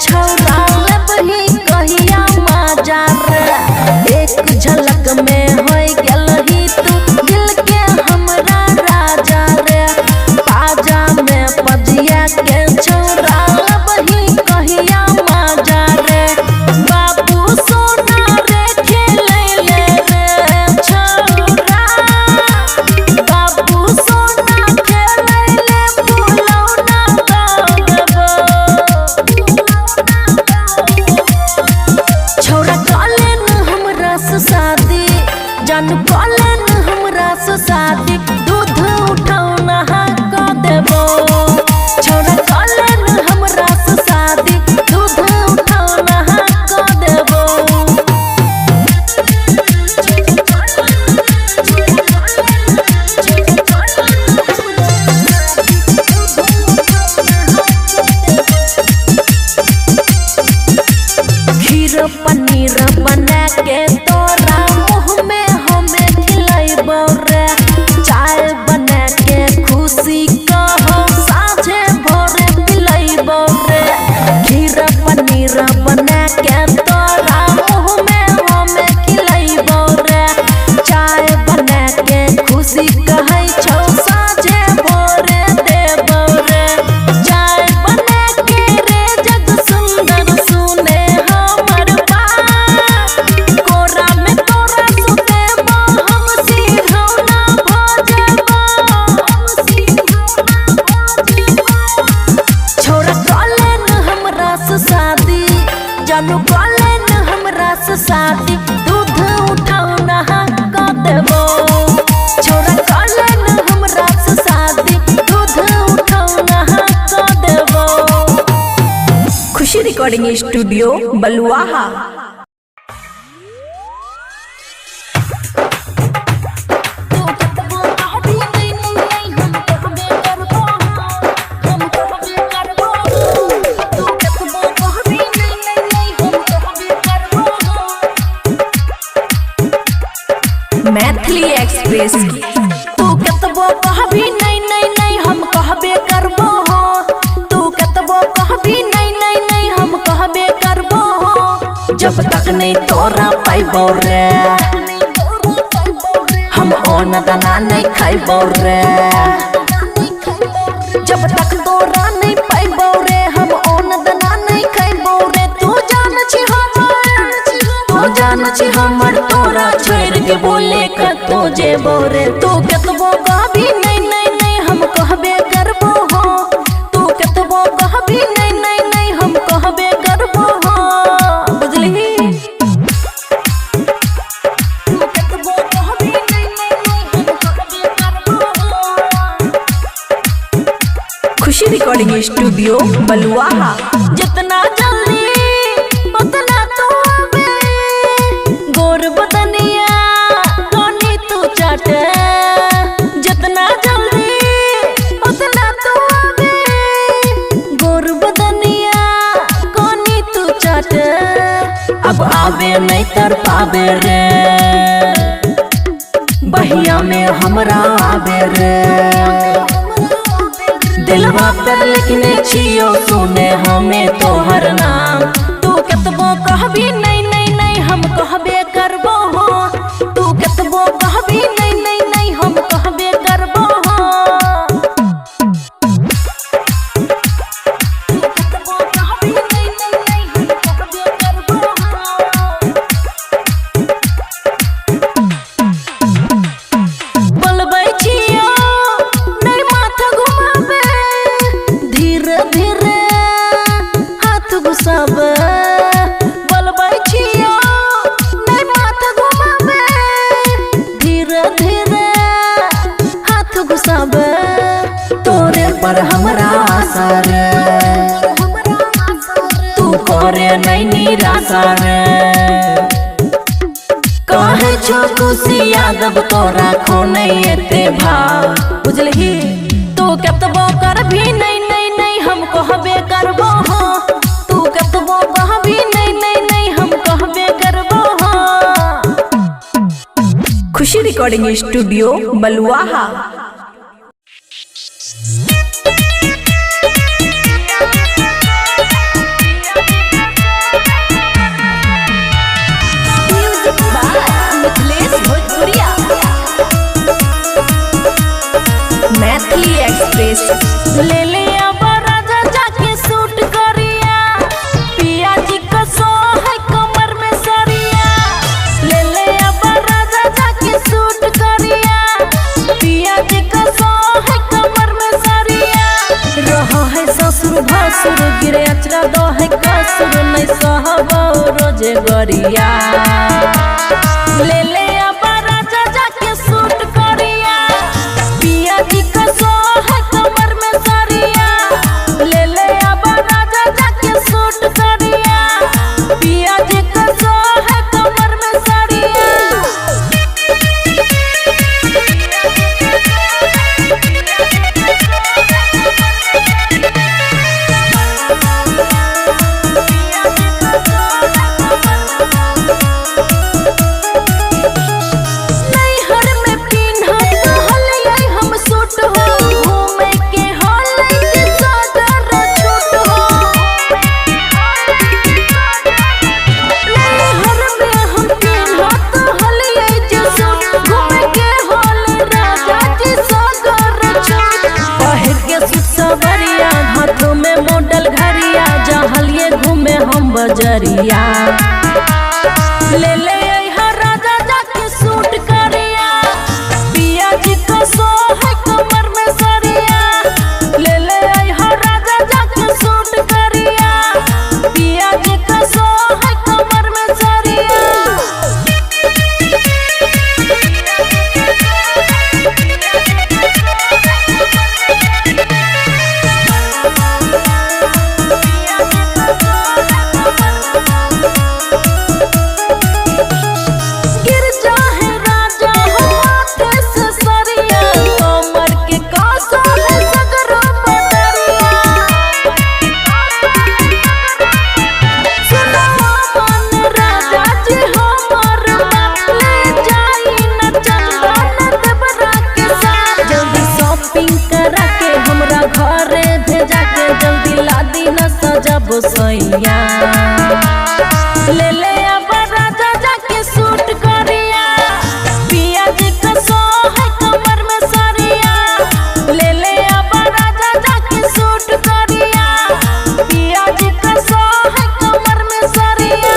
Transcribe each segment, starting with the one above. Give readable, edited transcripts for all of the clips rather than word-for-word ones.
छौरा लेबही कहिया मजा रे। एक झलक में होई गेलही तू दिल के हमरा राजा रे। बाजा में पजिया के छौरा लेबही कहिया मजा रे। बाबू सोना रे खेले ले रे छौरा। बाबू सोना खेले ले फुलौना दबो। छौरा कले न हमरा से शादी जानू कले न हमरा से शादी दूध उठौना क देबो। छौरा कले न हमरा से शादी दूध उठौना क देबो। खीर पनीर बना के तोरा मुँह में हमें खिलाइबो रे। चाय बना के खुशी कहो साझे भोरे पिलाइबो रे। खीर पनीर बना के तोरा मुँह में हमें खिलाइबो रे। चाय बना के खुशी कहै छौ साझे भोरे देबो रे। चाय बना के रे जग सुंदर सुने हमर बात। कोरा में तोरा सुतेबो हम सिरहौना भजबो। छौरा कले न हमरा से शादी जानू कले न हमरा से शादी दूध उठौना क देबो। छौरा कले न हमरा से शादी दूध उठौना क देबो। खुशी रिकॉर्डिंग स्टूडियो बलुआहा। मैथिली एक्सप्रेस की तू कतबो कहबी नहीं नहीं नहीं हम कहबे करबो हो। तू कतबो कहबी नहीं नहीं नहीं हम कहबे करबो हो। जब तक नहीं तोरा पाइबो रे हम ओन दाना नहीं खाइबो रे। जब तक तोरा नहीं पाइबो रे हम ओन दाना नहीं खाइबो रे। तू जान छी हमर तोरा छोड़ के बोले कतो जेबो रे। तू कतबो कहबी नहीं नहीं नहीं हम कहबे करबो हो। तू कतबो कहबी नहीं नहीं नहीं हम कहबे करबो हो। बुझली तू कतबो कहबी नहीं नहीं नहीं हम कहबे करबो हो। खुशी रिकॉर्डिंग स्टूडियो बलुआहा। जितना जल्दी उतना तू आवे गोर बदनिया कोनी तू चाटे। जितना जल्दी उतना तू आवे गोर बदनिया कोनी तू चाटे। अब आवे नहीं तर पावे रे बहिया में हमरा आवे रे। दिलवा पर लिखने छियो सुने हमें तोहर नाम। तू कतबो कहबी नहीं नहीं नहीं हम कहबे करबो हो। तू कतबो कहबी नहीं नहीं नहीं हम कहबे करबो हो। तू कतबो कहबी नहीं नहीं नहीं हम कहबे करबो हो। बोलबै छियो नहीं माथा घुमाबे धीरे धीरे हाथ घुसाबे। बोलबै छियो नहीं माथा घुमाबे धीरे धीरे हाथ घुसाबे। तोरे पर हमरा आशा रे तू करे नहीं निराशा रे। कहे छो खुशी यादव तोरा खो नहीं एते भाव। बुझलही तू कतबो करबी नहीं नहीं नहीं हम कहबे करबो हो। तू कतबो कहबी नहीं नहीं नहीं हम कहबे करबो हो। खुशी रिकॉर्डिंग स्टूडियो बलुआहा। एक्सप्रेस। ले ले अब राजा जाके सूट करिया, पिया जी का सो है कमर में सरिया। ले ले अब राजा जाके सूट करिया, पिया जी का सो है कमर में सरिया। रहा है ससुर भसुर गिरे अचरा दो है कसुर, नहीं सहब रोजे गरिया। ले ले अब राजा जाके सूट करिया, पिया जी का सो है कमर में सरिया। ले ले अब राजा जाके सूट करिया, पिया जी का सो है कमर में सरिया। नैहर में पिन्हत हलियै हम सूट हो, घूमे के हलै सदर छूट हो। नैहर में हम पिन्हत हलियै सूट, घूमे के हलै राजा जी सदर छूट। पहिर के सूट सवरिया, हाथों में मॉडल घड़िया, जहलिए घूमे हम बजरिया। ले ले हर राजा जाके सूट करिया, पिया जी का सो है कमर में सरिया। ले ले हर राजा जाके सूट करिया, पिया जी का सो है कमर में सरिया। गिर जाहे राजा हो हाथे से सरिया, कमर के कासा है सगरो पटरिया। सुनो मन राजा जी हमर बात, ले जाई न चंदन देवरा के साथ। जल्दी शॉपिंग करा के हमरा घरे भेजा के, जल्दी लादी न सजब सैया। ले ले अब राजा जाके सूट करिया, पिया जी का सो है कमर में सरिया। ले ले अब राजा जाके सूट करिया, पिया जी का सो है कमर में सरिया।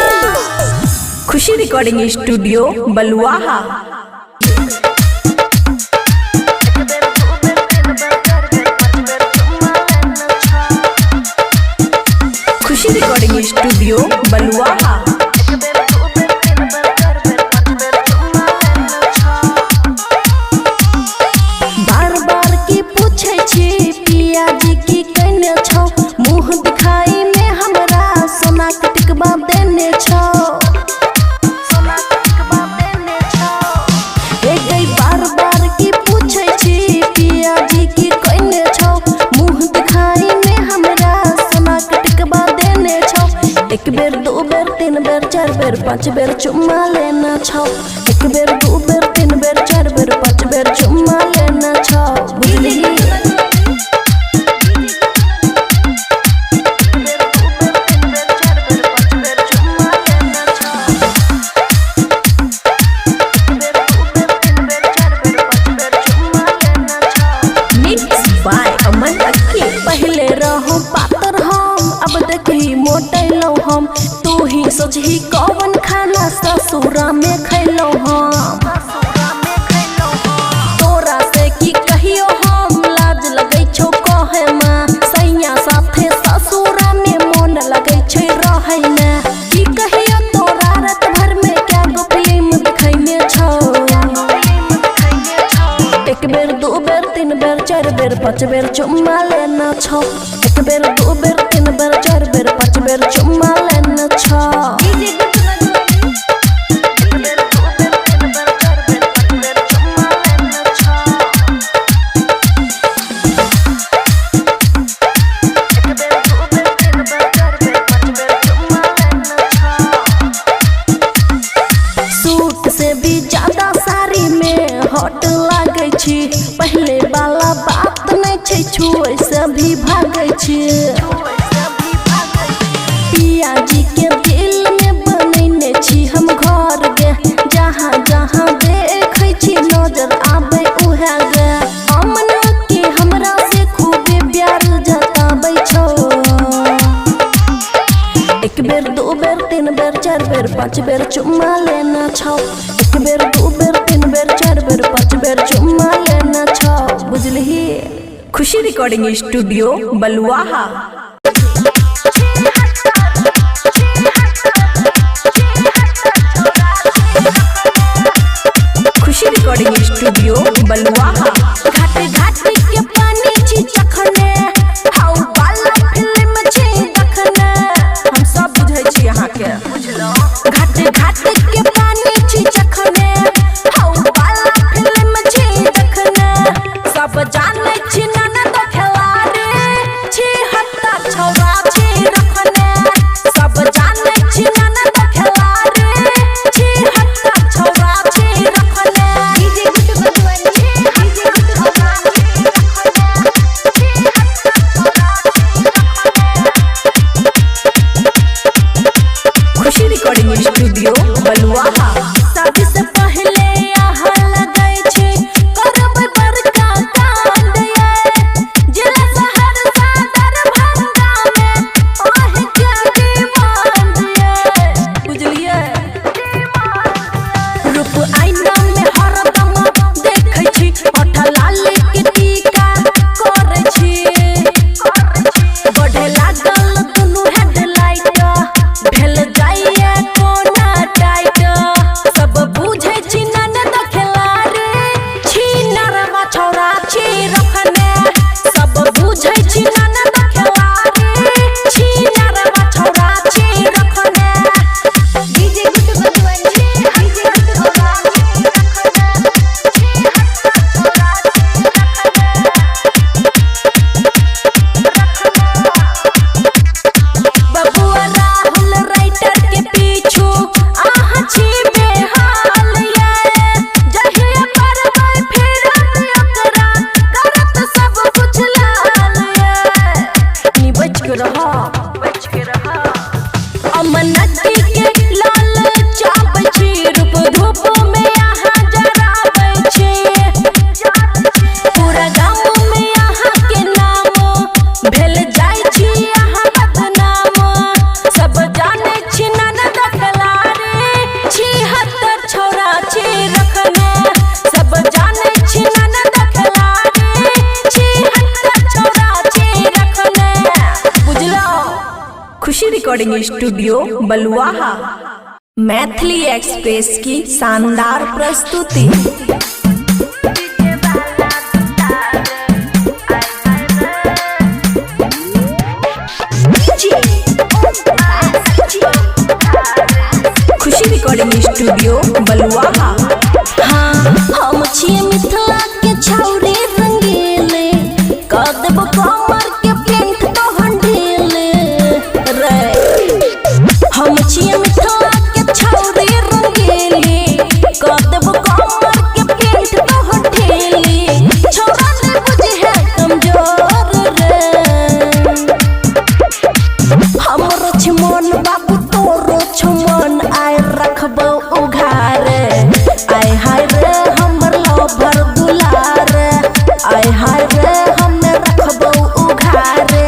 खुशी रिकॉर्डिंग स्टूडियो बलुआहा। खुशी रिकॉर्डिंग स्टूडियो बलुआहा। बार बार की पूछे छी पिया जी की कहने छो, मुंह दिखाई में हमरा सोना के टिकबा देने छो। एक गई बार बार की पूछे छी पिया जी की कहने छो, मुंह दिखाई में हमरा सोना के टिकबा देने छो। एक बेर दो बेर तीन बेर चार बेर पाँच बेर चुम्मा लेना छो। एक बेर दो बेर तीन बेर चार बेर पाँच बेर चुम्मा लेना छो, बुझली। मिक्स बाय अमन अक्की। पहले रहो पातर हम, अब देखी मोटैलो हम। तू ही सोचही कौन खाना ससुरा में खैलो हम। तोरा से की कहियो हम, लाज लगै छौ कहे में। सैया साथे ससुरा में मन लगै छै रहै में। की कहियो तोरा रात भर में क्या गो फिल्म दिखैने छौ। एक बेर दो बेर तीन बेर चार बेर पाँच बेर चुम्मा लेना छो। एक बेर दो बेर तीन बेर चार बेर पाँच बेर चुम्मा लेना छो। सूट से भी ज्यादा साड़ी में हॉट लागै छी। पहले वाला बात नहीं छै, छुए से भी भागै छी। पिया जी के दिल में बनैने छी हम घर गे, जहाँ जहाँ देखै छी नजर आबै उहे गे। अमन के हमरा से खूब बेर दो बेर तीन बेर चार बेर पाँच बेर चुम्मा लेना छौ। एक बेर दो बेर तीन बेर चार बेर पाँच बेर चुम्मा लेना छौ, बुझलही। खुशी रिकॉर्डिंग स्टूडियो बलुआहा। खुशी रिकॉर्डिंग स्टूडियो बलुआहा। घाट घाट के पानी छी चखने, हाउ वाला फिल्म छी देखने, हम सब बुझै छी यहाँ के। घाट घाट के पानी छी चखने, हाउ वाला फिल्म छी देखने। सब जाने छी ननद खेलाड़ी, छी हत्ता छौरा छी रखने। सब जाने छी ननद खेलाड़ी, छी हत्ता छौरा छी रखने। डीजे गुट बजवानी, डीजे गुट बजवानी रखने, छी हत्ता छौरा छी रखने। खुशी रिकॉर्डिंग स्टूडियो बलुआहा। शादी से पहले यहाँ लगै छी करब बड़का कांड ये, जिला सहरसा दरभंगा में ओहे के डिमांड ये, बुझलिए। रूप आईना में हरदम देखै छी, ओठ लाली के टीका करै छी। बढ़े लागल दुनू हेडलाइट, भेल जाइए कोना टाइट। सब बुझै छी ननद खेलाड़ी, छी नरवा छौरा छी रखने। सब बुझै छी ननद खेलाड़ी, छी नरवा छौरा छी रखने। डीजे गुट बजवानी, डीजे गुट बजवानी रखने, छी हत्ता छौरा छी रखने। बबुआ राहुल राइटर के पीछू आहा छी बेहाल ये, जहिया करबै फिर ओकरा करत सब कुछ लाल ये। नी बच के रहा, बच के रहा। अमनती के लाल चाबै छी, रूप धूप में आहा जराबै छी। पूरा गाँव में आहा के नाम भेल जाइ छी आहा बदनाम। सब जाने छी ननद खेलाड़ी, छी हत्तर छौरा छी रखने। सब जाने छी ननद खेलाड़ी, छी हत्तर छौरा छी रखने, बुझलो। खुशी रिकॉर्डिंग स्टूडियो बलुआहा। मैथिली एक्सप्रेस की शानदार प्रस्तुति। खुशी रिकॉर्डिंग स्टूडियो बलुआहा। हाँ, हम छियै मिथिला के छौरी रंगीले, कऽ देबो कमर के पेंट तोहन ढीले रे। हम छियै मिथिला के छौरी रंगीले, कऽ देबो कमर के पेंट तोहन ढीले। छौरा ने बुझे कमजोर रे, हमरो छ मन बाबू तोरो छ मन, आइ रखबौ उघारे। आय हाय रे हमर लवर दुलार, आय हाय रे हमे रखबौ उघारे।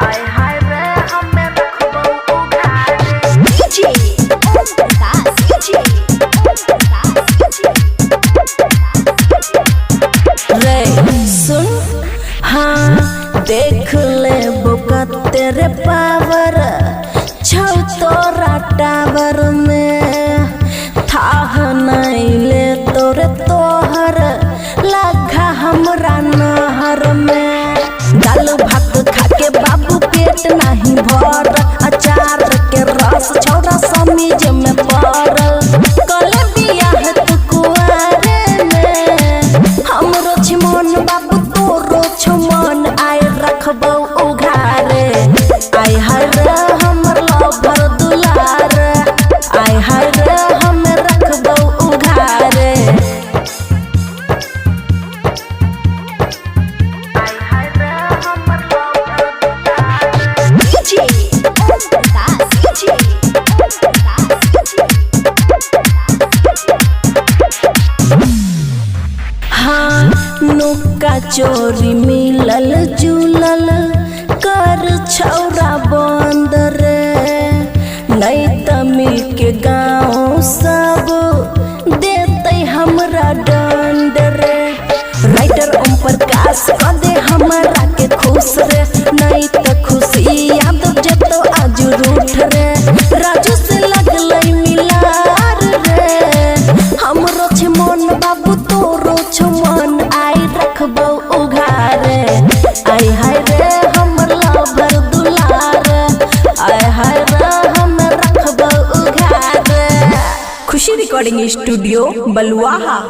आय हाय रे हमे रखबौ उघारे। डीजे दास, डीजे रे सुन। हाँ, देख ले बुका तेरे पावर छौ तोरा टावर में। थाह नहीं ले तोरे तोहर लगा हमरा नहर में। दाल भात खा के बाबू पेट नहीं भर, अचार के रस छौरा समीज में पड़ल। कले बियाह तू कुआरे में, हमरो छ मन बाबू तोरो छ मन, आइ रखबौ उघारे। आय हाय रे हमर लवर दुलार, आय हाय रे हमे रखबौ उघारे। आय हाय रे हमर लवर दुलार। डीजे दास, डीजे हाँ, नुक्का चोरी मिलल जुलल खुश रे, नहीं तो खुशी यादव जे तो आज रूठ रे। राजू से लगलै मिलार रे, हमरो छ मन बाबू तोरो छ मन, आई रखबौ उघारे। आय हाय रे हमर लवर दुलार, आय हाय रे हम रखबौ उघारे। खुशी रिकॉर्डिंग स्टूडियो बलुआहा।